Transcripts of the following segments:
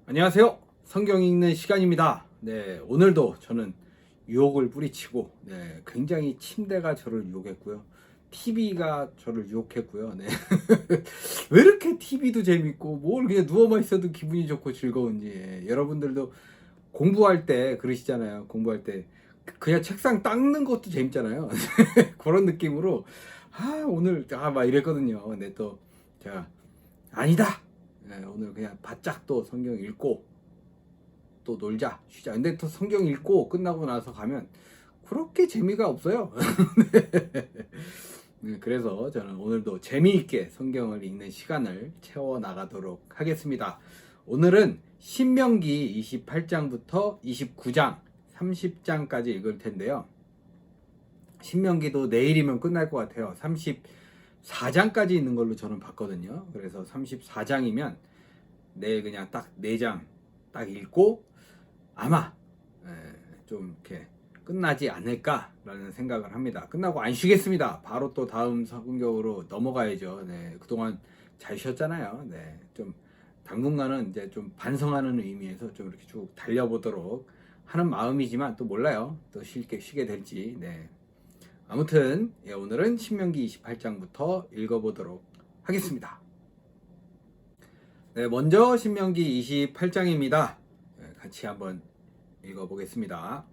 안녕하세요. 성경 읽는 시간입니다. 네, 오늘도 저는 유혹을 뿌리치고, 굉장히 침대가 저를 유혹했고요. TV가 저를 유혹했고요. 네. 왜 이렇게 TV도 재밌고, 뭘 그냥 누워만 있어도 기분이 좋고 즐거운지. 여러분들도 공부할 때 그러시잖아요. 공부할 때. 그냥 책상 닦는 것도 재밌잖아요. 그런 느낌으로, 오늘, 막 이랬거든요. 근데 또, 제가, 아니다! 오늘 그냥 바짝 또 성경 읽고 또 놀자 쉬자. 근데 또 성경 읽고 끝나고 나서 가면 그렇게 재미가 없어요. 그래서 저는 오늘도 재미있게 성경을 읽는 시간을 채워 나가도록 하겠습니다. 오늘은 신명기 28장부터 29장 30장까지 읽을 텐데요. 신명기도 내일이면 끝날 것 같아요. 34장까지 있는 걸로 저는 봤거든요. 그래서 34장이면 내일 그냥 딱 4장 딱 읽고 아마 좀 이렇게 끝나지 않을까라는 생각을 합니다. 끝나고 안 쉬겠습니다. 바로 또 다음 성경으로 넘어가야죠. 네, 그동안 잘 쉬었잖아요. 네, 좀 당분간은 이제 좀 반성하는 의미에서 좀 이렇게 쭉 달려보도록 하는 마음이지만 또 몰라요. 또 쉬게 될지. 네. 아무튼 오늘은 신명기 28장부터 읽어보도록 하겠습니다. 네, 먼저 신명기 28장입니다. 같이 한번 읽어보겠습니다.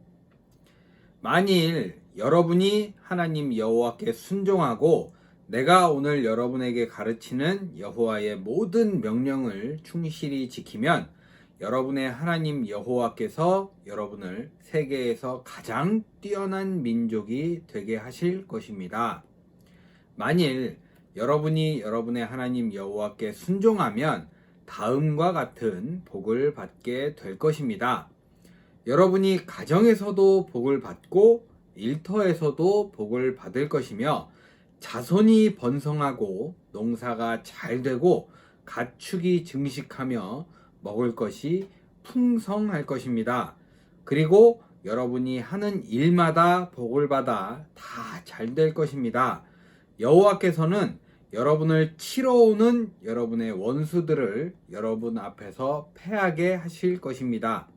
만일 여러분이 하나님 여호와께 순종하고 내가 오늘 여러분에게 가르치는 여호와의 모든 명령을 충실히 지키면 여러분의 하나님 여호와께서 여러분을 세계에서 가장 뛰어난 민족이 되게 하실 것입니다. 만일 여러분이 여러분의 하나님 여호와께 순종하면 다음과 같은 복을 받게 될 것입니다. 여러분이 가정에서도 복을 받고 일터에서도 복을 받을 것이며 자손이 번성하고 농사가 잘 되고 가축이 증식하며 먹을 것이 풍성할 것입니다. 그리고 여러분이 하는 일마다 복을 받아 다 잘 될 것입니다. 여호와께서는 여러분을 치러 오는 여러분의 원수들을 여러분 앞에서 패하게 하실 것입니다.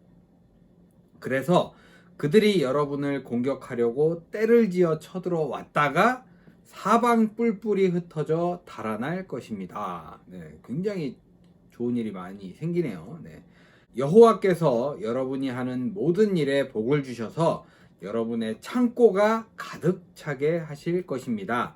그래서 그들이 여러분을 공격하려고 떼를 지어 쳐들어왔다가 사방 뿔뿔이 흩어져 달아날 것입니다. 네, 굉장히 좋은 일이 많이 생기네요. 네. 여호와께서 여러분이 하는 모든 일에 복을 주셔서 여러분의 창고가 가득 차게 하실 것입니다.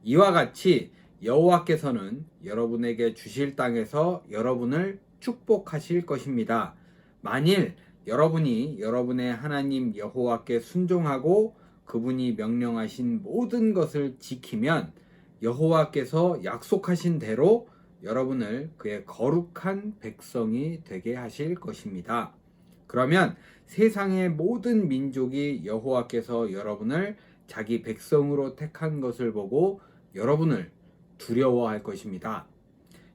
이와 같이 여호와께서는 여러분에게 주실 땅에서 여러분을 축복하실 것입니다. 만일 여러분이 여러분의 하나님 여호와께 순종하고 그분이 명령하신 모든 것을 지키면 여호와께서 약속하신 대로 여러분을 그의 거룩한 백성이 되게 하실 것입니다. 그러면 세상의 모든 민족이 여호와께서 여러분을 자기 백성으로 택한 것을 보고 여러분을 두려워할 것입니다.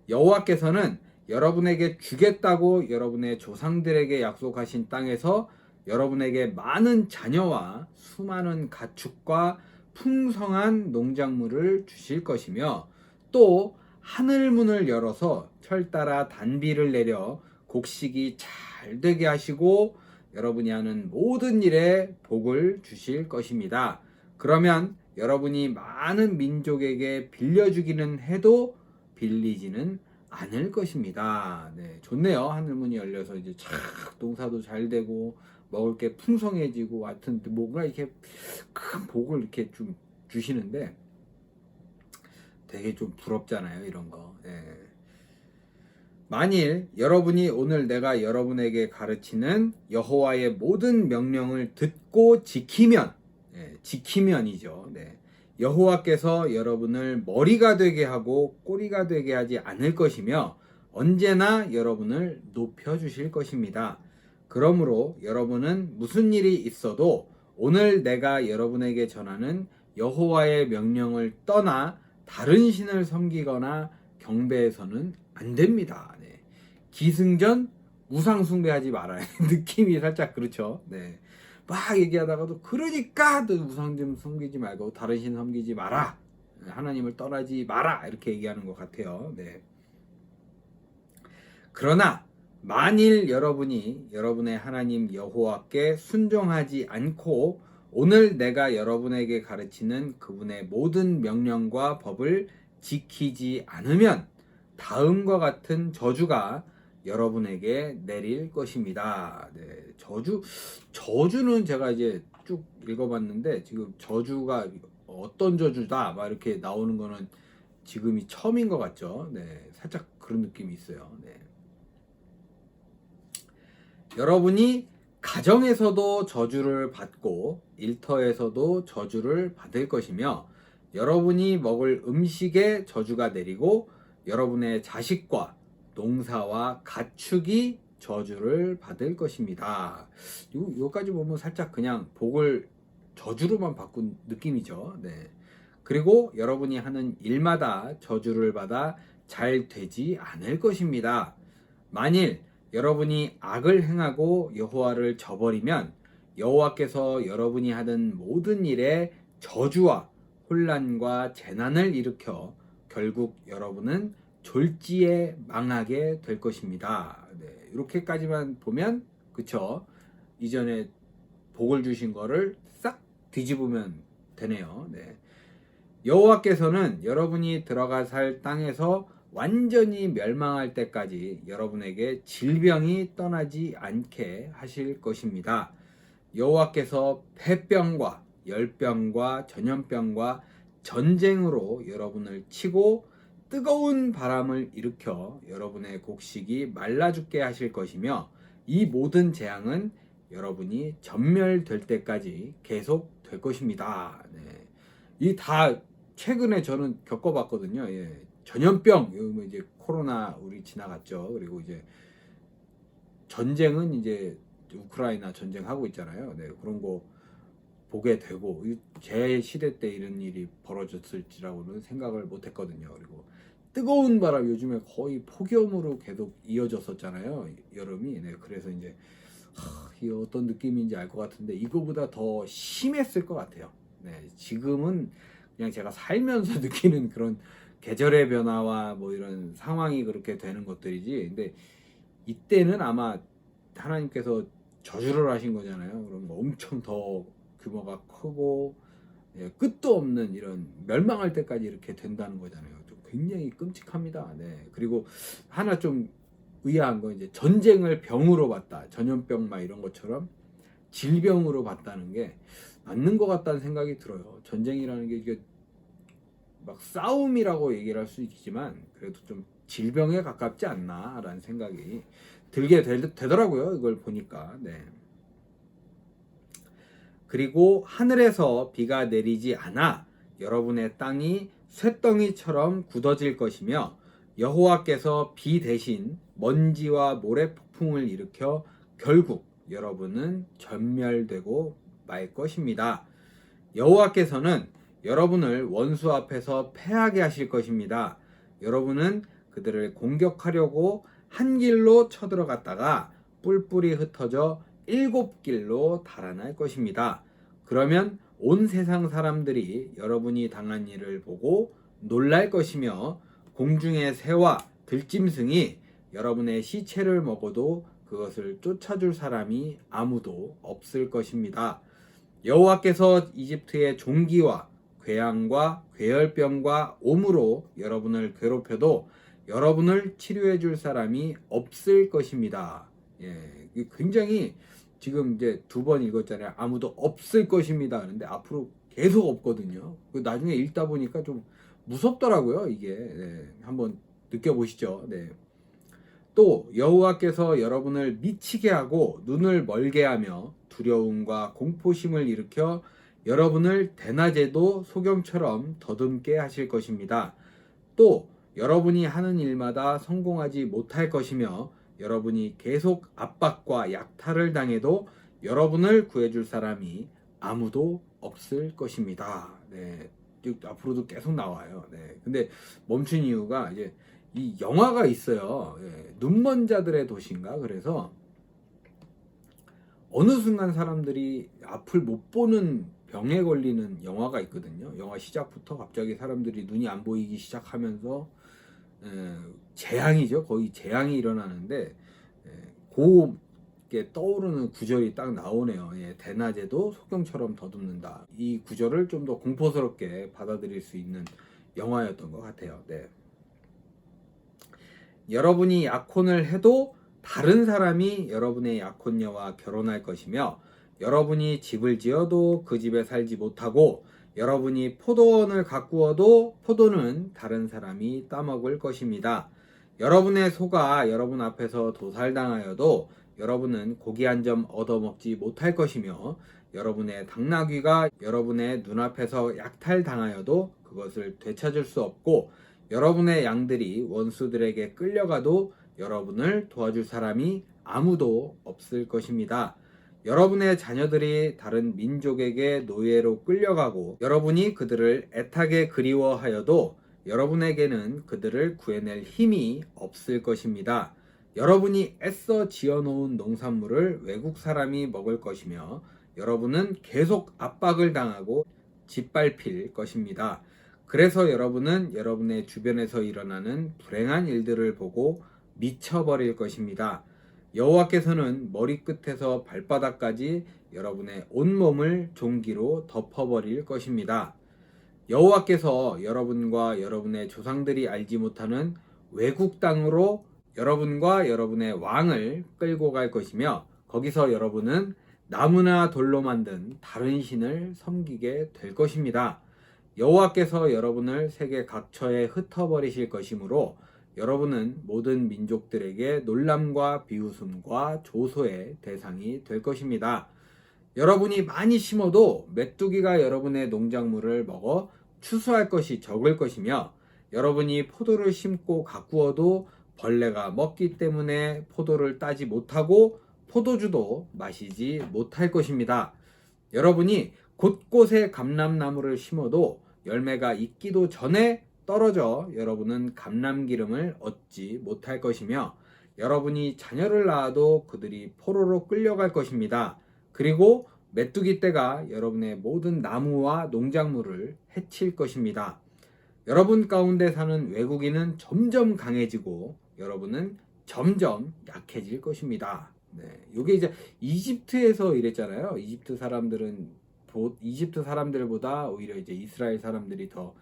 여호와께서는 여러분에게 주겠다고 여러분의 조상들에게 약속하신 땅에서 여러분에게 많은 자녀와 수많은 가축과 풍성한 농작물을 주실 것이며 또 하늘문을 열어서 철따라 단비를 내려 곡식이 잘 되게 하시고 여러분이 하는 모든 일에 복을 주실 것입니다. 그러면 여러분이 많은 민족에게 빌려주기는 해도 빌리지는 않을 것입니다. 네, 좋네요. 하늘문이 열려서 이제 착 농사도 잘 되고 먹을 게 풍성해지고 하여튼 뭔가 이렇게 큰 복을 이렇게 좀 주시는데 되게 좀 부럽잖아요. 이런 거. 네. 만일 여러분이 오늘 내가 여러분에게 가르치는 여호와의 모든 명령을 듣고 지키면 지키면이죠. 네. 여호와께서 여러분을 머리가 되게 하고 꼬리가 되게 하지 않을 것이며 언제나 여러분을 높여 주실 것입니다. 그러므로 여러분은 무슨 일이 있어도 오늘 내가 여러분에게 전하는 여호와의 명령을 떠나 다른 신을 섬기거나 경배해서는 안 됩니다. 네. 기승전 우상 숭배하지 말아요. 느낌이 살짝 그렇죠. 네. 막 얘기하다가도 그러니까 또 우상 좀 섬기지 말고 다른 신 섬기지 마라. 하나님을 떠나지 마라. 이렇게 얘기하는 것 같아요. 네. 그러나 만일 여러분이 여러분의 하나님 여호와께 순종하지 않고 오늘 내가 여러분에게 가르치는 그분의 모든 명령과 법을 지키지 않으면 다음과 같은 저주가 여러분에게 내릴 것입니다. 네, 저주는 제가 이제 쭉 읽어봤는데 지금 저주가 어떤 저주다 막 이렇게 나오는 거는 지금이 처음인 것 같죠. 네, 살짝 그런 느낌이 있어요. 네. 여러분이 가정에서도 저주를 받고 일터에서도 저주를 받을 것이며 여러분이 먹을 음식에 저주가 내리고 여러분의 자식과 농사와 가축이 저주를 받을 것입니다. 요까지 보면 살짝 그냥 복을 저주로만 바꾼 느낌이죠. 네. 그리고 여러분이 하는 일마다 저주를 받아 잘 되지 않을 것입니다. 만일 여러분이 악을 행하고 여호와를 저버리면 여호와께서 여러분이 하는 모든 일에 저주와 혼란과 재난을 일으켜 결국 여러분은 졸지에 망하게 될 것입니다. 네, 이렇게까지만 보면 그쵸? 이전에 복을 주신 거를 싹 뒤집으면 되네요. 네. 여호와께서는 여러분이 들어가 살 땅에서 완전히 멸망할 때까지 여러분에게 질병이 떠나지 않게 하실 것입니다. 여호와께서 폐병과 열병과 전염병과 전쟁으로 여러분을 치고 뜨거운 바람을 일으켜 여러분의 곡식이 말라 죽게 하실 것이며 이 모든 재앙은 여러분이 전멸될 때까지 계속 될 것입니다. 네. 이 다 최근에 저는 겪어봤거든요. 예. 전염병, 뭐 이제 코로나 우리 지나갔죠. 그리고 이제 전쟁은 이제 우크라이나 전쟁하고 있잖아요. 네, 그런 거 보게 되고 제 시대 때 이런 일이 벌어졌을지라고는 생각을 못했거든요. 그리고 뜨거운 바람 요즘에 거의 폭염으로 계속 이어졌었잖아요. 여름이. 네, 그래서 이제 이게 어떤 느낌인지 알 것 같은데 이거보다 더 심했을 것 같아요. 네, 지금은 그냥 제가 살면서 느끼는 그런 계절의 변화와 뭐 이런 상황이 그렇게 되는 것들이지. 근데 이때는 아마 하나님께서 저주를 하신 거잖아요. 그럼 엄청 더 규모가 크고 예, 끝도 없는 이런 멸망할 때까지 이렇게 된다는 거잖아요. 좀 굉장히 끔찍합니다. 네. 그리고 하나 좀 의아한 거 이제 전쟁을 병으로 봤다. 전염병 막 이런 것처럼 질병으로 봤다는 게 맞는 것 같다는 생각이 들어요. 전쟁이라는 게 이게 막 싸움이라고 얘기를 할 수 있지만 그래도 좀 질병에 가깝지 않나라는 생각이 들게 되더라고요. 이걸 보니까. 네. 그리고 하늘에서 비가 내리지 않아 여러분의 땅이 쇳덩이처럼 굳어질 것이며 여호와께서 비 대신 먼지와 모래 폭풍을 일으켜 결국 여러분은 전멸되고 말 것입니다. 여호와께서는 여러분을 원수 앞에서 패하게 하실 것입니다. 여러분은 그들을 공격하려고 한 길로 쳐들어갔다가 뿔뿔이 흩어져 7길로 달아날 것입니다. 그러면 온 세상 사람들이 여러분이 당한 일을 보고 놀랄 것이며 공중의 새와 들짐승이 여러분의 시체를 먹어도 그것을 쫓아줄 사람이 아무도 없을 것입니다. 여호와께서 이집트의 종기와 괴양과 괴열병과 옴으로 여러분을 괴롭혀도 여러분을 치료해 줄 사람이 없을 것입니다. 예, 굉장히 지금 이제 2번 읽었잖아요. 아무도 없을 것입니다. 그런데 앞으로 계속 없거든요. 나중에 읽다 보니까 좀 무섭더라고요. 이게 네, 한번 느껴보시죠. 네. 또 여호와께서 여러분을 미치게 하고 눈을 멀게 하며 두려움과 공포심을 일으켜 여러분을 대낮에도 소경처럼 더듬게 하실 것입니다. 또 여러분이 하는 일마다 성공하지 못할 것이며 여러분이 계속 압박과 약탈을 당해도 여러분을 구해줄 사람이 아무도 없을 것입니다. 네, 앞으로도 계속 나와요. 네, 근데 멈춘 이유가 이제 이 영화가 있어요. 예, 눈먼 자들의 도시인가? 그래서 어느 순간 사람들이 앞을 못 보는 병에 걸리는 영화가 있거든요. 영화 시작부터 갑자기 사람들이 눈이 안 보이기 시작하면서 재앙이죠. 거의 재앙이 일어나는데 곱게 떠오르는 구절이 딱 나오네요. 대낮에도 소경처럼 더듬는다. 이 구절을 좀 더 공포스럽게 받아들일 수 있는 영화였던 것 같아요. 네. 여러분이 약혼을 해도 다른 사람이 여러분의 약혼녀와 결혼할 것이며, 여러분이 집을 지어도 그 집에 살지 못하고, 여러분이 포도원을 가꾸어도 포도는 다른 사람이 따먹을 것입니다. 여러분의 소가 여러분 앞에서 도살당하여도 여러분은 고기 한 점 얻어먹지 못할 것이며, 여러분의 당나귀가 여러분의 눈앞에서 약탈당하여도 그것을 되찾을 수 없고, 여러분의 양들이 원수들에게 끌려가도 여러분을 도와줄 사람이 아무도 없을 것입니다. 여러분의 자녀들이 다른 민족에게 노예로 끌려가고 여러분이 그들을 애타게 그리워하여도 여러분에게는 그들을 구해낼 힘이 없을 것입니다. 여러분이 애써 지어놓은 농산물을 외국 사람이 먹을 것이며 여러분은 계속 압박을 당하고 짓밟힐 것입니다. 그래서 여러분은 여러분의 주변에서 일어나는 불행한 일들을 보고 미쳐버릴 것입니다. 여호와께서는 머리끝에서 발바닥까지 여러분의 온몸을 종기로 덮어버릴 것입니다. 여호와께서 여러분과 여러분의 조상들이 알지 못하는 외국 땅으로 여러분과 여러분의 왕을 끌고 갈 것이며, 거기서 여러분은 나무나 돌로 만든 다른 신을 섬기게 될 것입니다. 여호와께서 여러분을 세계 각처에 흩어버리실 것이므로 여러분은 모든 민족들에게 놀람과 비웃음과 조소의 대상이 될 것입니다. 여러분이 많이 심어도 메뚜기가 여러분의 농작물을 먹어 추수할 것이 적을 것이며, 여러분이 포도를 심고 가꾸어도 벌레가 먹기 때문에 포도를 따지 못하고 포도주도 마시지 못할 것입니다. 여러분이 곳곳에 감람나무를 심어도 열매가 익기도 전에 떨어져 여러분은 감람기름을 얻지 못할 것이며, 여러분이 자녀를 낳아도 그들이 포로로 끌려갈 것입니다. 그리고 메뚜기 떼가 여러분의 모든 나무와 농작물을 해칠 것입니다. 여러분 가운데 사는 외국인은 점점 강해지고 여러분은 점점 약해질 것입니다. 네, 이게 이제 이집트에서 이랬잖아요. 이집트 사람들보다 오히려 이제 이스라엘 사람들이 더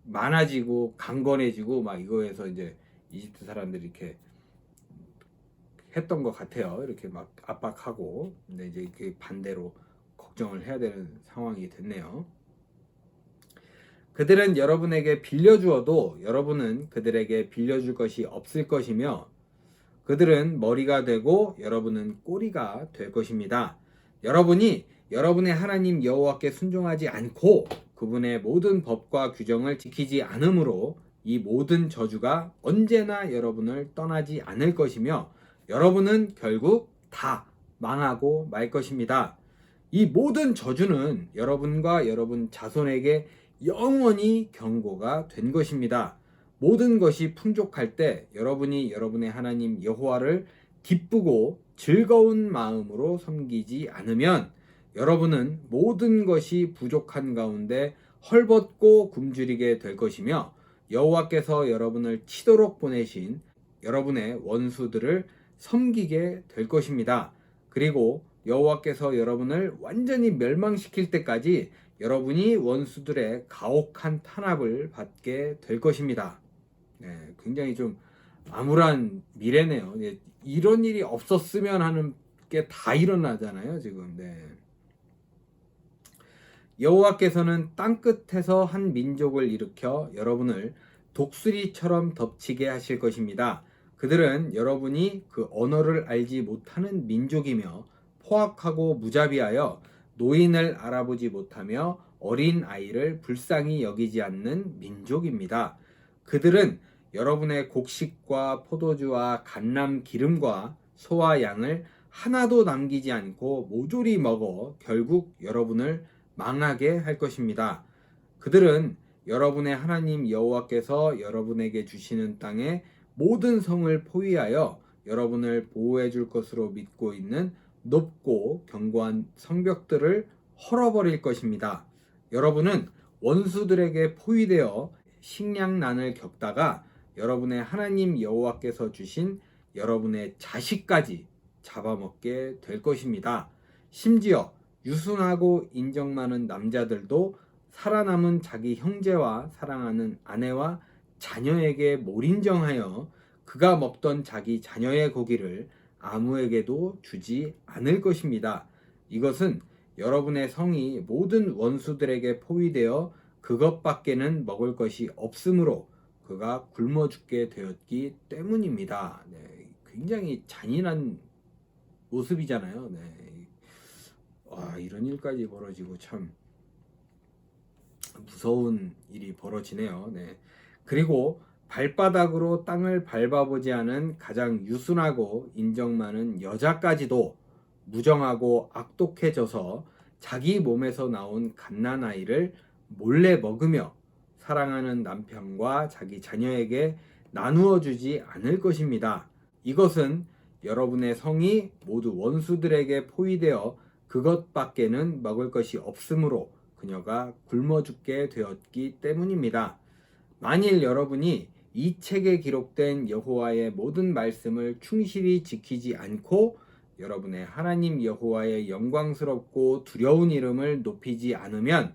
많아지고 강건해지고 막 이거에서 이제 이집트 사람들이 이렇게 했던 것 같아요. 이렇게 막 압박하고. 근데 이제 이게 반대로 걱정을 해야 되는 상황이 됐네요. 그들은 여러분에게 빌려주어도 여러분은 그들에게 빌려줄 것이 없을 것이며, 그들은 머리가 되고 여러분은 꼬리가 될 것입니다. 여러분이 여러분의 하나님 여호와께 순종하지 않고 그분의 모든 법과 규정을 지키지 않으므로 이 모든 저주가 언제나 여러분을 떠나지 않을 것이며, 여러분은 결국 다 망하고 말 것입니다. 이 모든 저주는 여러분과 여러분 자손에게 영원히 경고가 된 것입니다. 모든 것이 풍족할 때 여러분이 여러분의 하나님 여호와를 기쁘고 즐거운 마음으로 섬기지 않으면 여러분은 모든 것이 부족한 가운데 헐벗고 굶주리게 될 것이며, 여호와께서 여러분을 치도록 보내신 여러분의 원수들을 섬기게 될 것입니다. 그리고 여호와께서 여러분을 완전히 멸망시킬 때까지 여러분이 원수들의 가혹한 탄압을 받게 될 것입니다. 네, 굉장히 좀 암울한 미래네요. 이런 일이 없었으면 하는 게 다 일어나잖아요, 지금. 네. 여호와께서는 땅끝에서 한 민족을 일으켜 여러분을 독수리처럼 덮치게 하실 것입니다. 그들은 여러분이 그 언어를 알지 못하는 민족이며 포악하고 무자비하여 노인을 알아보지 못하며 어린 아이를 불쌍히 여기지 않는 민족입니다. 그들은 여러분의 곡식과 포도주와 감람 기름과 소와 양을 하나도 남기지 않고 모조리 먹어 결국 여러분을 망하게 할 것입니다. 그들은 여러분의 하나님 여호와께서 여러분에게 주시는 땅의 모든 성을 포위하여 여러분을 보호해 줄 것으로 믿고 있는 높고 견고한 성벽들을 헐어버릴 것입니다. 여러분은 원수들에게 포위되어 식량난을 겪다가 여러분의 하나님 여호와께서 주신 여러분의 자식까지 잡아먹게 될 것입니다. 심지어 유순하고 인정 많은 남자들도 살아남은 자기 형제와 사랑하는 아내와 자녀에게 몰인정하여 그가 먹던 자기 자녀의 고기를 아무에게도 주지 않을 것입니다. 이것은 여러분의 성이 모든 원수들에게 포위되어 그것밖에는 먹을 것이 없으므로 그가 굶어 죽게 되었기 때문입니다. 네, 굉장히 잔인한 모습이잖아요. 네. 와, 이런 일까지 벌어지고 참 무서운 일이 벌어지네요. 네. 그리고 발바닥으로 땅을 밟아보지 않은 가장 유순하고 인정 많은 여자까지도 무정하고 악독해져서 자기 몸에서 나온 갓난아이를 몰래 먹으며 사랑하는 남편과 자기 자녀에게 나누어 주지 않을 것입니다. 이것은 여러분의 성이 모두 원수들에게 포위되어 그것밖에는 먹을 것이 없으므로 그녀가 굶어 죽게 되었기 때문입니다. 만일 여러분이 이 책에 기록된 여호와의 모든 말씀을 충실히 지키지 않고 여러분의 하나님 여호와의 영광스럽고 두려운 이름을 높이지 않으면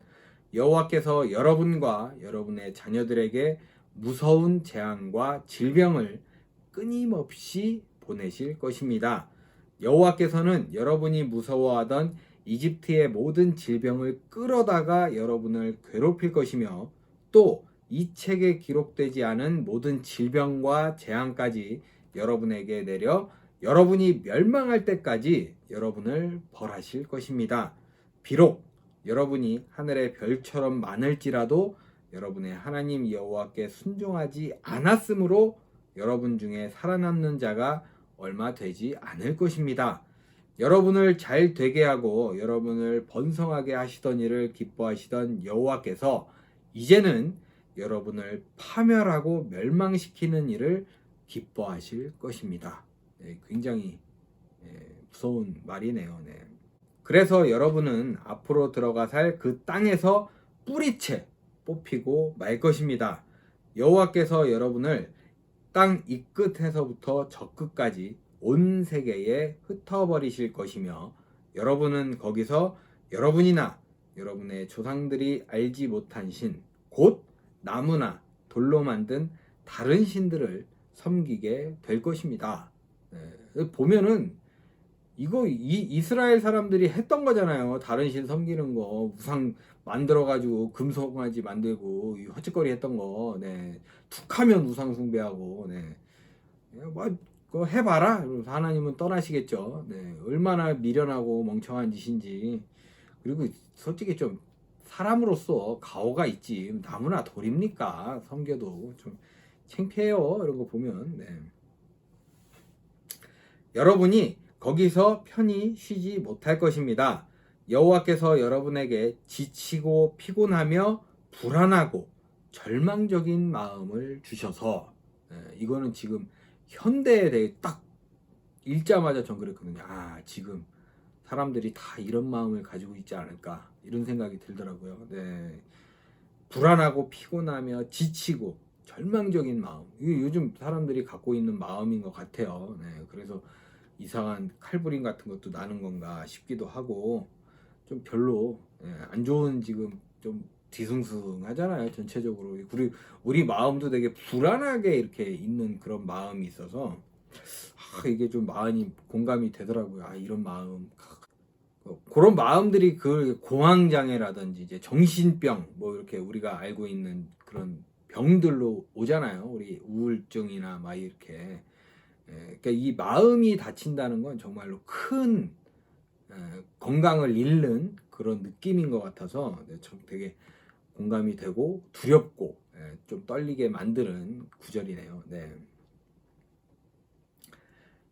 여호와께서 여러분과 여러분의 자녀들에게 무서운 재앙과 질병을 끊임없이 보내실 것입니다. 여호와께서는 여러분이 무서워하던 이집트의 모든 질병을 끌어다가 여러분을 괴롭힐 것이며 또 이 책에 기록되지 않은 모든 질병과 재앙까지 여러분에게 내려 여러분이 멸망할 때까지 여러분을 벌하실 것입니다. 비록 여러분이 하늘의 별처럼 많을지라도 여러분의 하나님 여호와께 순종하지 않았으므로 여러분 중에 살아남는 자가 얼마 되지 않을 것입니다. 여러분을 잘 되게 하고 여러분을 번성하게 하시던 일을 기뻐하시던 여호와께서 이제는 여러분을 파멸하고 멸망시키는 일을 기뻐하실 것입니다. 네, 굉장히 무서운 말이네요. 네. 그래서 여러분은 앞으로 들어가 살 그 땅에서 뿌리채 뽑히고 말 것입니다. 여호와께서 여러분을 땅 이 끝에서부터 저 끝까지 온 세계에 흩어버리실 것이며 여러분은 거기서 여러분이나 여러분의 조상들이 알지 못한 신, 곧 나무나 돌로 만든 다른 신들을 섬기게 될 것입니다. 네. 보면은 이거 이스라엘 사람들이 했던 거잖아요. 다른 신 섬기는 거, 우상 만들어가지고 금송아지 만들고 헛짓거리 했던 거. 네. 툭하면 우상 숭배하고. 네. 뭐 그거 해봐라. 하나님은 떠나시겠죠. 네. 얼마나 미련하고 멍청한 짓인지. 그리고 솔직히 좀 사람으로서 가오가 있지. 나무나 돌입니까? 섬겨도 좀 창피해요. 이런 거 보면. 네. 여러분이 거기서 편히 쉬지 못할 것입니다. 여호와께서 여러분에게 지치고 피곤하며 불안하고 절망적인 마음을 주셔서 이거는 지금 현대에 대해 딱 읽자마자 전 그랬거든요. 아, 지금 사람들이 다 이런 마음을 가지고 있지 않을까 이런 생각이 들더라고요. 네. 불안하고 피곤하며 지치고 절망적인 마음. 이게 요즘 사람들이 갖고 있는 마음인 것 같아요. 네. 그래서 이상한 칼부림 같은 것도 나는 건가 싶기도 하고 좀 별로 안 좋은 지금 좀 뒤숭숭하잖아요. 전체적으로 우리 마음도 되게 불안하게 이렇게 있는 그런 마음이 있어서 이게 좀 마음이 공감이 되더라고요. 아, 이런 마음 그런 마음들이 그 공황장애라든지 이제 정신병 뭐 이렇게 우리가 알고 있는 그런 병들로 오잖아요. 우리 우울증이나 막 이렇게 그러니까 이 마음이 다친다는 건 정말로 큰 건강을 잃는 그런 느낌인 것 같아서 좀 되게 공감이 되고 두렵고 좀 떨리게 만드는 구절이네요. 네.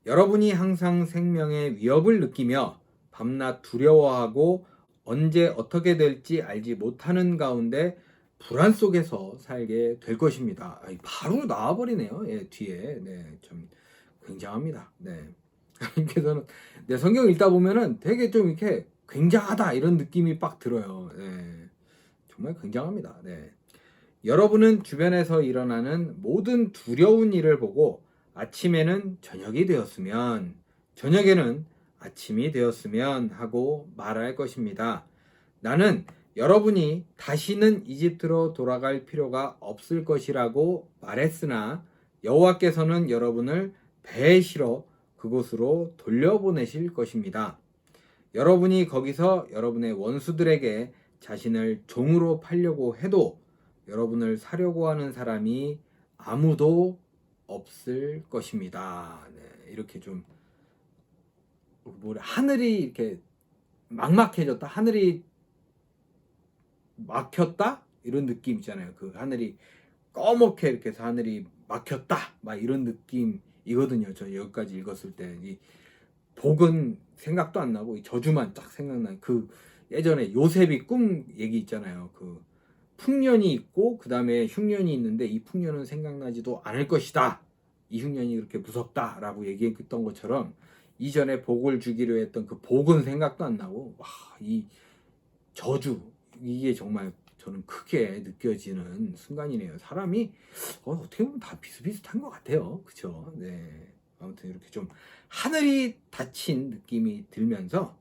여러분이 항상 생명의 위협을 느끼며 밤낮 두려워하고 언제 어떻게 될지 알지 못하는 가운데 불안 속에서 살게 될 것입니다. 바로 나와버리네요. 예, 뒤에. 네, 좀 굉장합니다. 네. 하나님께서는 성경 읽다 보면은 되게 좀 이렇게 굉장하다 이런 느낌이 빡 들어요. 네. 정말 굉장합니다. 네. 여러분은 주변에서 일어나는 모든 두려운 일을 보고 아침에는 저녁이 되었으면, 저녁에는 아침이 되었으면 하고 말할 것입니다. 나는 여러분이 다시는 이집트로 돌아갈 필요가 없을 것이라고 말했으나 여호와께서는 여러분을 배에 실어 그곳으로 돌려보내실 것입니다. 여러분이 거기서 여러분의 원수들에게 자신을 종으로 팔려고 해도 여러분을 사려고 하는 사람이 아무도 없을 것입니다. 네, 이렇게 좀 하늘이 이렇게 막막해졌다, 하늘이 막혔다 이런 느낌 있잖아요. 그 하늘이 꺼멓게 이렇게 해서 하늘이 막혔다 막 이런 느낌이거든요. 저 여기까지 읽었을 때 이 복은 생각도 안 나고 이 저주만 딱 생각나는, 그 예전에 요셉이 꿈 얘기 있잖아요. 그 풍년이 있고 그 다음에 흉년이 있는데 이 풍년은 생각나지도 않을 것이다, 이 흉년이 그렇게 무섭다라고 얘기했던 것처럼 이전에 복을 주기로 했던 그 복은 생각도 안 나고, 와, 이 저주, 이게 정말 저는 크게 느껴지는 순간이네요. 사람이 어떻게 보면 다 비슷비슷한 것 같아요. 그쵸? 네. 아무튼 이렇게 좀 하늘이 닫힌 느낌이 들면서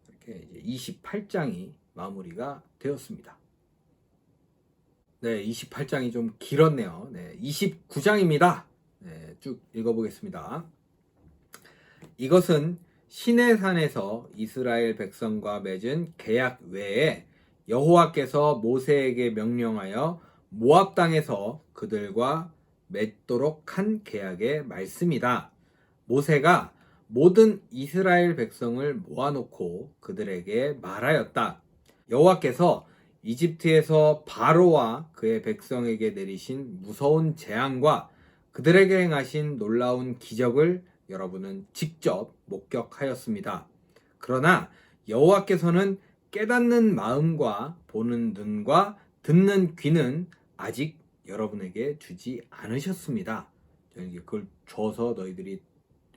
이렇게 이제 28장이 마무리가 되었습니다. 네, 28장이 좀 길었네요. 네, 29장입니다. 네, 쭉 읽어보겠습니다. 이것은 시내산에서 이스라엘 백성과 맺은 계약 외에 여호와께서 모세에게 명령하여 모압 땅에서 그들과 맺도록 한 계약의 말씀이다. 모세가 모든 이스라엘 백성을 모아놓고 그들에게 말하였다. 여호와께서 이집트에서 바로와 그의 백성에게 내리신 무서운 재앙과 그들에게 행하신 놀라운 기적을 여러분은 직접 목격하였습니다. 그러나 여호와께서는 깨닫는 마음과 보는 눈과 듣는 귀는 아직 여러분에게 주지 않으셨습니다. 그걸 줘서 너희들이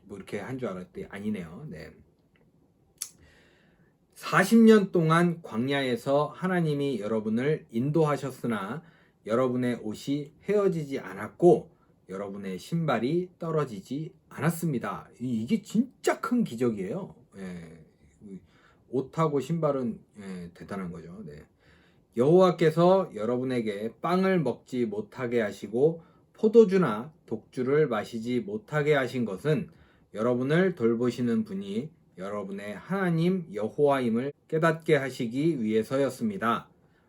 뭐 이렇게 한 줄 알았더니 아니네요. 네. 40년 동안 광야에서 하나님이 여러분을 인도하셨으나 여러분의 옷이 헤어지지 않았고 여러분의 신발이 떨어지지 않았습니다. 이게 진짜 큰 기적이에요. 예. 옷하고 신발은 대단한 거죠. 네. 여호와께서 여러분에게 빵을 먹지 못하게 하시고 포도주나 독주를 마시지 못하게 하신 것은 여러분을 돌보시는 분이 여러분의 하나님 여호와임을 깨닫게 하시기 위해서였습니다.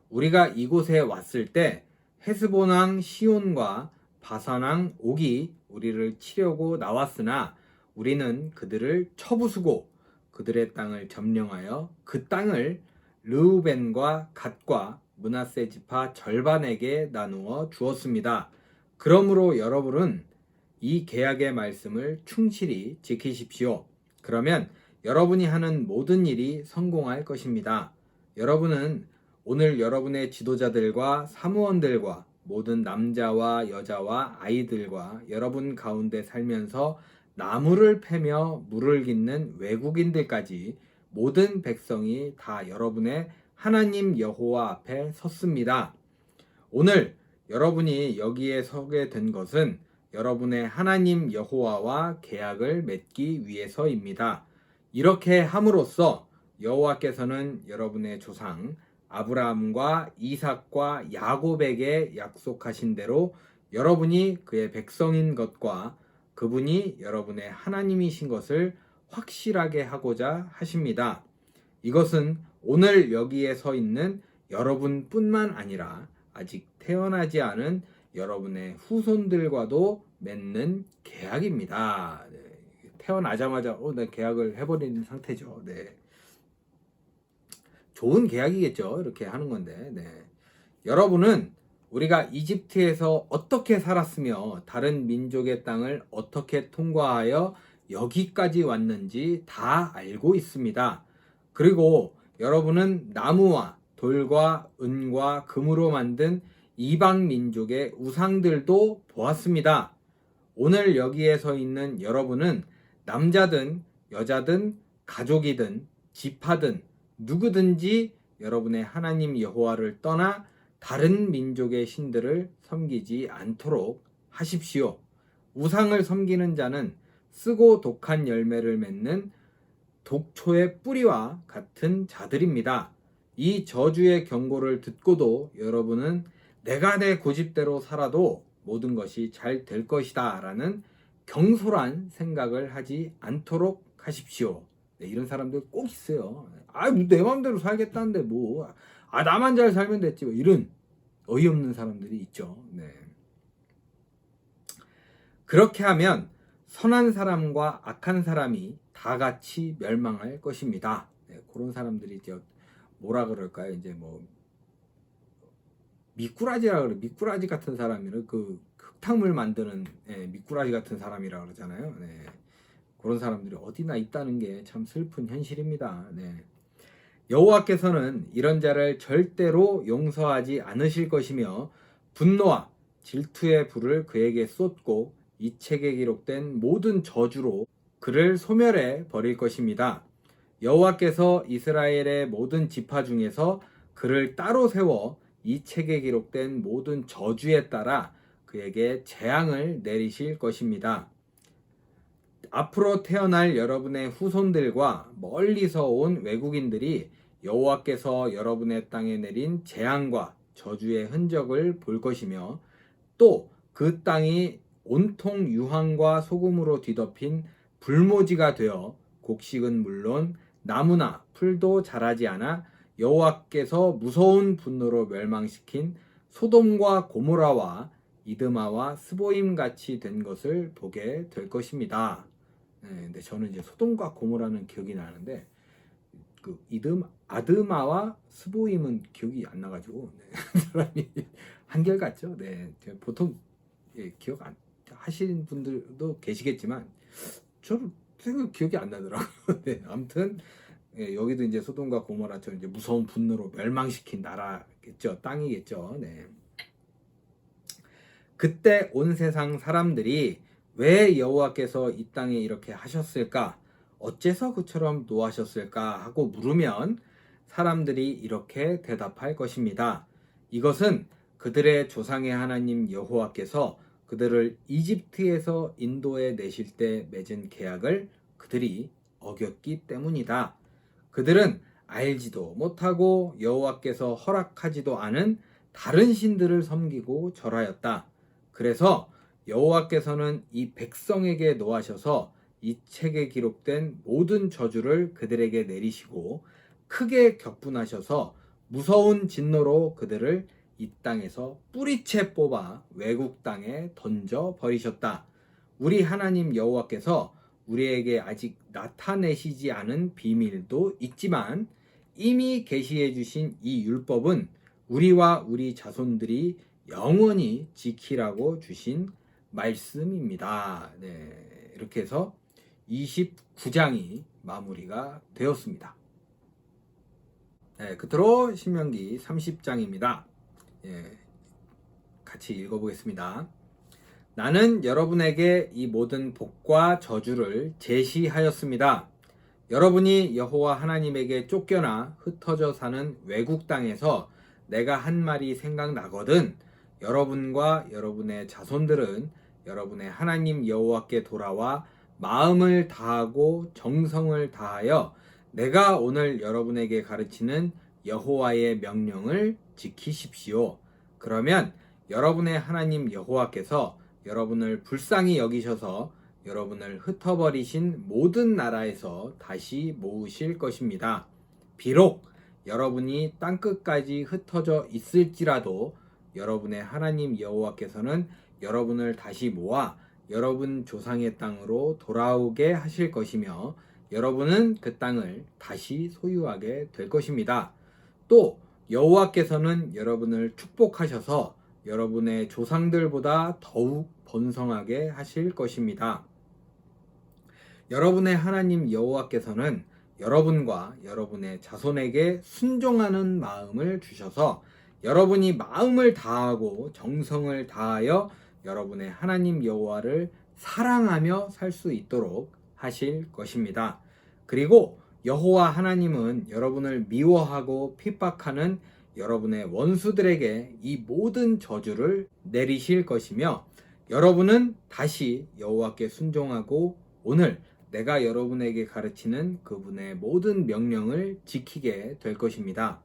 우리가 이곳에 왔을 때 헤스본 왕 시온과 바산 왕 옥이 우리를 치려고 나왔으나 우리는 그들을 쳐부수고 그들의 땅을 점령하여 그 땅을 르우벤과 갓과 므낫세 지파 절반에게 나누어 주었습니다. 그러므로 여러분은 이 계약의 말씀을 충실히 지키십시오. 그러면 여러분이 하는 모든 일이 성공할 것입니다. 여러분은 오늘 여러분의 지도자들과 사무원들과 모든 남자와 여자와 아이들과 여러분 가운데 살면서 나무를 패며 물을 깃는 외국인들까지 모든 백성이 다 여러분의 하나님 여호와 앞에 섰습니다. 오늘 여러분이 여기에 서게 된 것은 여러분의 하나님 여호와와 계약을 맺기 위해서입니다. 이렇게 함으로써 여호와께서는 여러분의 조상 아브라함과 이삭과 야곱에게 약속하신 대로 여러분이 그의 백성인 것과 그분이 여러분의 하나님이신 것을 확실하게 하고자 하십니다. 이것은 오늘 여기에 서 있는 여러분뿐만 아니라 아직 태어나지 않은 여러분의 후손들과도 맺는 계약입니다. 네. 태어나자마자 내 계약을 해버리는 상태죠. 네. 좋은 계약이겠죠. 이렇게 하는 건데. 네. 여러분은 우리가 이집트에서 어떻게 살았으며 다른 민족의 땅을 어떻게 통과하여 여기까지 왔는지 다 알고 있습니다. 그리고 여러분은 나무와 돌과 은과 금으로 만든 이방 민족의 우상들도 보았습니다. 오늘 여기에 서 있는 여러분은 남자든 여자든 가족이든 지파든 누구든지 여러분의 하나님 여호와를 떠나 다른 민족의 신들을 섬기지 않도록 하십시오. 우상을 섬기는 자는 쓰고 독한 열매를 맺는 독초의 뿌리와 같은 자들입니다. 이 저주의 경고를 듣고도 여러분은 내가 내 고집대로 살아도 모든 것이 잘 될 것이다 라는 경솔한 생각을 하지 않도록 하십시오. 네, 이런 사람들 꼭 있어요. 내 마음대로 살겠다는데 나만 잘 살면 됐지. 이런 어이없는 사람들이 있죠. 네. 그렇게 하면 선한 사람과 악한 사람이 다 같이 멸망할 것입니다. 네, 그런 사람들이 뭐라 그럴까요? 미꾸라지라 그래. 미꾸라지 같은 사람이는 그 흙탕물 만드는 미꾸라지 같은 사람이라 그러잖아요. 네. 그런 사람들이 어디나 있다는 게 참 슬픈 현실입니다. 네. 여호와께서는 이런 자를 절대로 용서하지 않으실 것이며 분노와 질투의 불을 그에게 쏟고 이 책에 기록된 모든 저주로 그를 소멸해 버릴 것입니다. 여호와께서 이스라엘의 모든 지파 중에서 그를 따로 세워 이 책에 기록된 모든 저주에 따라 그에게 재앙을 내리실 것입니다. 앞으로 태어날 여러분의 후손들과 멀리서 온 외국인들이 여호와께서 여러분의 땅에 내린 재앙과 저주의 흔적을 볼 것이며 또 그 땅이 온통 유황과 소금으로 뒤덮인 불모지가 되어 곡식은 물론 나무나 풀도 자라지 않아 여호와께서 무서운 분노로 멸망시킨 소돔과 고모라와 이드마와 스보임 같이 된 것을 보게 될 것입니다. 네, 근데 저는 이제 소돔과 고모라는 기억이 나는데 그 아드마와 스보임은 기억이 안 나가지고 사람이 한결같죠. 네, 보통 기억 안 하시는 분들도 계시겠지만 저는 생각 기억이 안 나더라고요. 네, 아무튼 여기도 이제 소돔과 고모라처럼 이제 무서운 분노로 멸망시킨 나라겠죠, 땅이겠죠. 네. 그때 온 세상 사람들이 왜 여호와께서 이 땅에 이렇게 하셨을까? 어째서 그처럼 노하셨을까? 하고 물으면 사람들이 이렇게 대답할 것입니다. 이것은 그들의 조상의 하나님 여호와께서 그들을 이집트에서 인도해 내실 때 맺은 계약을 그들이 어겼기 때문이다. 그들은 알지도 못하고 여호와께서 허락하지도 않은 다른 신들을 섬기고 절하였다. 그래서 여호와께서는 이 백성에게 노하셔서 이 책에 기록된 모든 저주를 그들에게 내리시고 크게 격분하셔서 무서운 진노로 그들을 이 땅에서 뿌리채 뽑아 외국 땅에 던져 버리셨다. 우리 하나님 여호와께서 우리에게 아직 나타내시지 않은 비밀도 있지만 이미 계시해 주신 이 율법은 우리와 우리 자손들이 영원히 지키라고 주신 말씀입니다. 네, 이렇게 해서 29장이 마무리가 되었습니다. 네, 끝으로 신명기 30장입니다. 같이 읽어보겠습니다. 나는 여러분에게 이 모든 복과 저주를 제시하였습니다. 여러분이 여호와 하나님에게 쫓겨나 흩어져 사는 외국 땅에서 내가 한 말이 생각나거든 여러분과 여러분의 자손들은 여러분의 하나님 여호와께 돌아와 마음을 다하고 정성을 다하여 내가 오늘 여러분에게 가르치는 여호와의 명령을 지키십시오. 그러면 여러분의 하나님 여호와께서 여러분을 불쌍히 여기셔서 여러분을 흩어버리신 모든 나라에서 다시 모으실 것입니다. 비록 여러분이 땅끝까지 흩어져 있을지라도 여러분의 하나님 여호와께서는 여러분을 다시 모아 여러분 조상의 땅으로 돌아오게 하실 것이며 여러분은 그 땅을 다시 소유하게 될 것입니다. 또 여호와께서는 여러분을 축복하셔서 여러분의 조상들보다 더욱 번성하게 하실 것입니다. 여러분의 하나님 여호와께서는 여러분과 여러분의 자손에게 순종하는 마음을 주셔서 여러분이 마음을 다하고 정성을 다하여 여러분의 하나님 여호와를 사랑하며 살 수 있도록 하실 것입니다. 그리고 여호와 하나님은 여러분을 미워하고 핍박하는 여러분의 원수들에게 이 모든 저주를 내리실 것이며 여러분은 다시 여호와께 순종하고 오늘 내가 여러분에게 가르치는 그분의 모든 명령을 지키게 될 것입니다.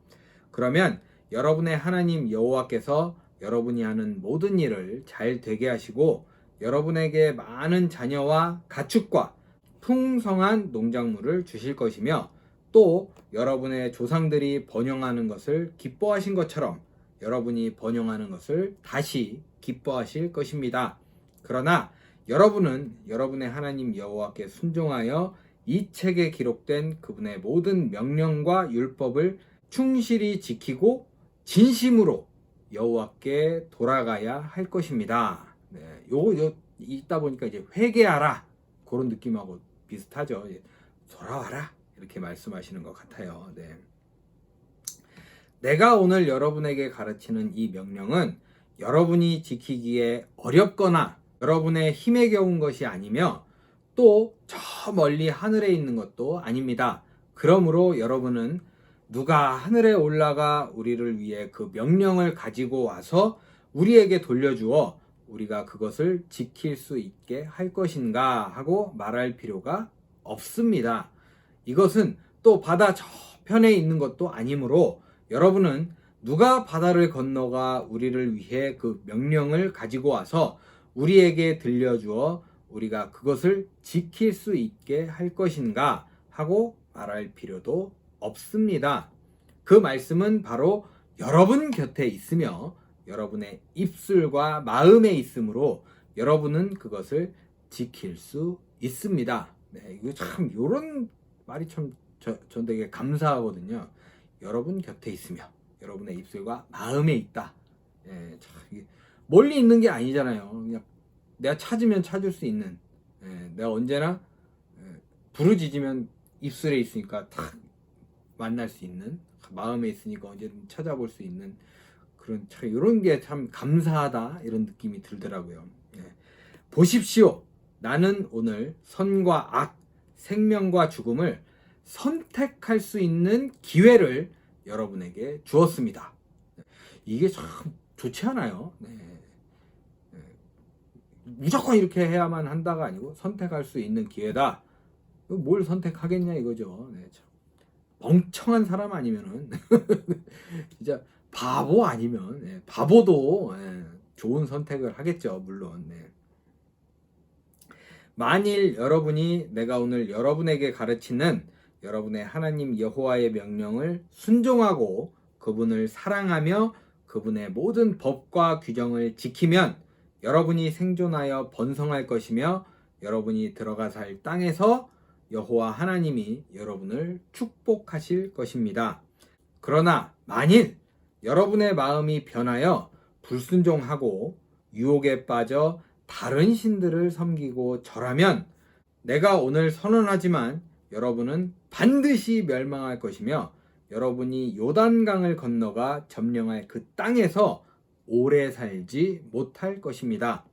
그러면 여러분의 하나님 여호와께서 여러분이 하는 모든 일을 잘 되게 하시고 여러분에게 많은 자녀와 가축과 풍성한 농작물을 주실 것이며 또 여러분의 조상들이 번영하는 것을 기뻐하신 것처럼 여러분이 번영하는 것을 다시 기뻐하실 것입니다. 그러나 여러분은 여러분의 하나님 여호와께 순종하여 이 책에 기록된 그분의 모든 명령과 율법을 충실히 지키고 진심으로 여호와께 돌아가야 할 것입니다. 네, 요거 읽다 보니까 이제 회개하라 그런 느낌하고 비슷하죠. 돌아와라 이렇게 말씀하시는 것 같아요. 네. 내가 오늘 여러분에게 가르치는 이 명령은 여러분이 지키기에 어렵거나 여러분의 힘에 겨운 것이 아니며 또 저 멀리 하늘에 있는 것도 아닙니다. 그러므로 여러분은 누가 하늘에 올라가 우리를 위해 그 명령을 가지고 와서 우리에게 돌려주어 우리가 그것을 지킬 수 있게 할 것인가 하고 말할 필요가 없습니다. 이것은 또 바다 저편에 있는 것도 아니므로 여러분은 누가 바다를 건너가 우리를 위해 그 명령을 가지고 와서 우리에게 들려주어 우리가 그것을 지킬 수 있게 할 것인가 하고 말할 필요도 없습니다. 그 말씀은 바로 여러분 곁에 있으며 여러분의 입술과 마음에 있으므로 여러분은 그것을 지킬 수 있습니다. 네, 이거 참 이런 말이 참 전 되게 감사하거든요. 여러분 곁에 있으며 여러분의 입술과 마음에 있다. 예, 참, 멀리 있는 게 아니잖아요. 그냥 내가 찾으면 찾을 수 있는, 내가 언제나 부르짖으면 입술에 있으니까 탁 만날 수 있는, 마음에 있으니까 언제든 찾아볼 수 있는 그런 참 이런 게 참 감사하다 이런 느낌이 들더라고요. 보십시오. 나는 오늘 선과 악, 생명과 죽음을 선택할 수 있는 기회를 여러분에게 주었습니다. 이게 참 좋지 않아요? 네. 무조건 이렇게 해야만 한다가 아니고 선택할 수 있는 기회다. 뭘 선택하겠냐 이거죠. 네, 참. 멍청한 사람 아니면은 진짜 바보 아니면 바보도 좋은 선택을 하겠죠. 물론. 네. 만일 여러분이 내가 오늘 여러분에게 가르치는 여러분의 하나님 여호와의 명령을 순종하고 그분을 사랑하며 그분의 모든 법과 규정을 지키면 여러분이 생존하여 번성할 것이며 여러분이 들어가 살 땅에서 여호와 하나님이 여러분을 축복하실 것입니다. 그러나 만일 여러분의 마음이 변하여 불순종하고 유혹에 빠져 다른 신들을 섬기고 절하면 내가 오늘 선언하지만 여러분은 반드시 멸망할 것이며 여러분이 요단강을 건너가 점령할 그 땅에서 오래 살지 못할 것입니다.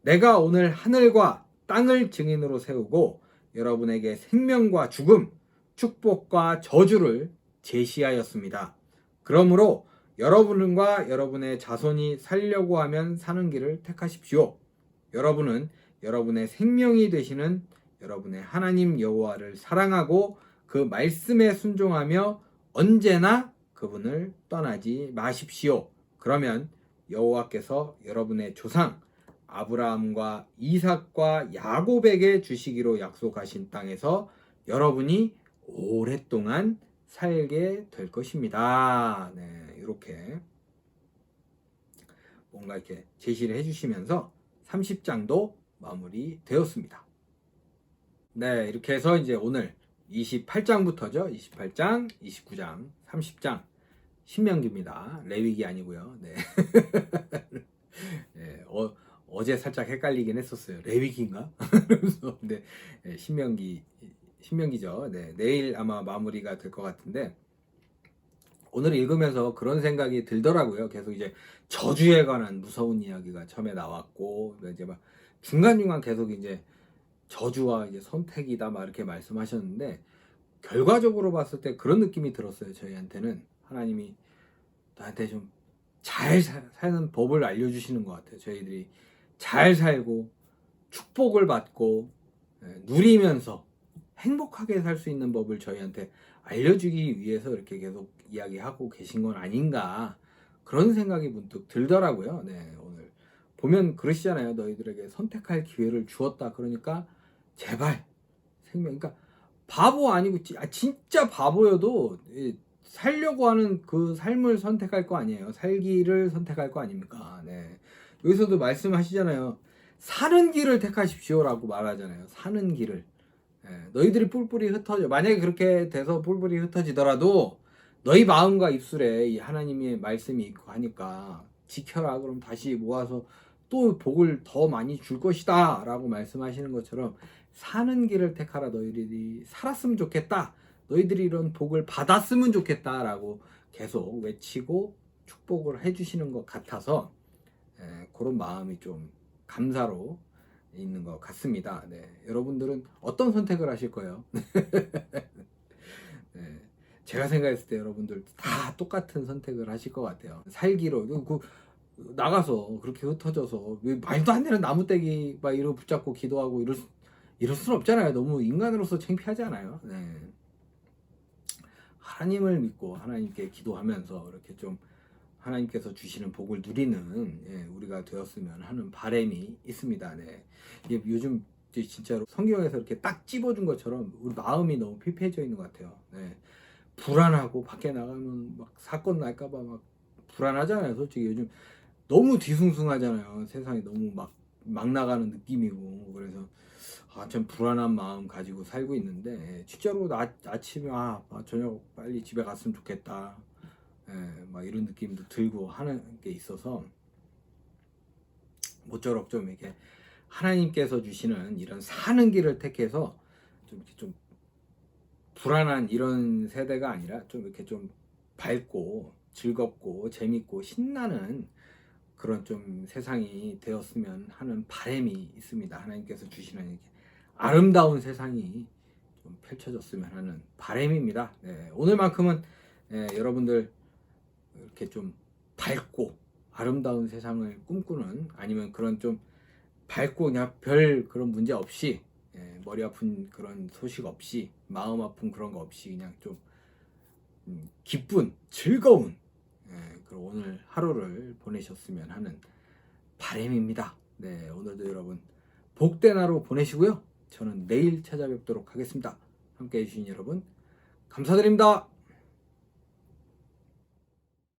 내가 오늘 하늘과 땅을 증인으로 세우고 여러분에게 생명과 죽음, 축복과 저주를 제시하였습니다. 그러므로 여러분과 여러분의 자손이 살려고 하면 사는 길을 택하십시오. 여러분은 여러분의 생명이 되시는 여러분의 하나님 여호와를 사랑하고 그 말씀에 순종하며 언제나 그분을 떠나지 마십시오. 그러면 여호와께서 여러분의 조상 아브라함과 이삭과 야곱에게 주시기로 약속하신 땅에서 여러분이 오랫동안 살게 될 것입니다. 네, 이렇게 뭔가 이렇게 제시를 해주시면서 30장도 마무리되었습니다. 네, 이렇게 해서 이제 오늘 28장부터죠. 28장, 29장, 30장 신명기입니다. 레위기 아니고요. 네. 네, 어제 살짝 헷갈리긴 했었어요. 레위기인가? 그래서 근데 네, 신명기죠. 네, 내일 아마 마무리가 될 것 같은데 오늘 읽으면서 그런 생각이 들더라고요. 계속 이제 저주에 관한 무서운 이야기가 처음에 나왔고 이제 막 중간중간 계속 이제 저주와 이제 선택이다 막 이렇게 말씀하셨는데 결과적으로 봤을 때 그런 느낌이 들었어요. 저희한테는 하나님이 나한테 좀 잘 사는 법을 알려주시는 것 같아요. 저희들이 잘 살고 축복을 받고 누리면서 행복하게 살 수 있는 법을 저희한테 알려주기 위해서 이렇게 계속 이야기하고 계신 건 아닌가, 그런 생각이 문득 들더라고요. 네, 오늘 보면 그러시잖아요. 너희들에게 선택할 기회를 주었다. 그러니까 제발 생명, 그러니까 바보 아니고 진짜 바보여도 살려고 하는 그 삶을 선택할 거 아니에요. 살기를 선택할 거 아닙니까? 네. 여기서도 말씀하시잖아요. 사는 길을 택하십시오라고 말하잖아요. 사는 길을. 너희들이 뿔뿔이 흩어져. 만약에 그렇게 돼서 뿔뿔이 흩어지더라도 너희 마음과 입술에 이 하나님의 말씀이 있고 하니까 지켜라. 그럼 다시 모아서 또 복을 더 많이 줄 것이다 라고 말씀하시는 것처럼 사는 길을 택하라. 너희들이 살았으면 좋겠다. 너희들이 이런 복을 받았으면 좋겠다 라고 계속 외치고 축복을 해주시는 것 같아서 그런 마음이 좀 감사로 있는 것 같습니다. 네, 여러분들은 어떤 선택을 하실 거예요? 네, 제가 생각했을 때 여러분들 다 똑같은 선택을 하실 것 같아요. 살기로 나가서 그렇게 흩어져서 왜 말도 안 되는 나무떼기 막 이러고 붙잡고 기도하고 이럴 수는 없잖아요. 너무 인간으로서 창피하지 않아요? 네. 하나님을 믿고 하나님께 기도하면서 이렇게 좀 하나님께서 주시는 복을 누리는 우리가 되었으면 하는 바람이 있습니다. 네. 요즘 진짜로 성경에서 이렇게 딱 찝어준 것처럼 우리 마음이 너무 피폐해져 있는 것 같아요. 네. 불안하고 밖에 나가면 막 사건 날까봐 막 불안하잖아요. 솔직히 요즘 너무 뒤숭숭하잖아요. 세상이 너무 막 나가는 느낌이고, 그래서 참 불안한 마음 가지고 살고 있는데, 진짜로 아침에 저녁 빨리 집에 갔으면 좋겠다. 막 이런 느낌도 들고 하는 게 있어서 모쪼록 좀 이렇게 하나님께서 주시는 이런 사는 길을 택해서 좀 이렇게 좀 불안한 이런 세대가 아니라 좀 이렇게 좀 밝고 즐겁고 재밌고 신나는 그런 좀 세상이 되었으면 하는 바람이 있습니다. 하나님께서 주시는 이렇게 아름다운 세상이 좀 펼쳐졌으면 하는 바람입니다. 네, 오늘만큼은 여러분들 이렇게 좀 밝고 아름다운 세상을 꿈꾸는, 아니면 그런 좀 밝고 그냥 별 그런 문제 없이 머리 아픈 그런 소식 없이 마음 아픈 그런 거 없이 그냥 좀 기쁜 즐거운 그런 오늘 하루를 보내셨으면 하는 바람입니다. 네, 오늘도 여러분 복된 하루 보내시고요. 저는 내일 찾아뵙도록 하겠습니다. 함께 해주신 여러분 감사드립니다.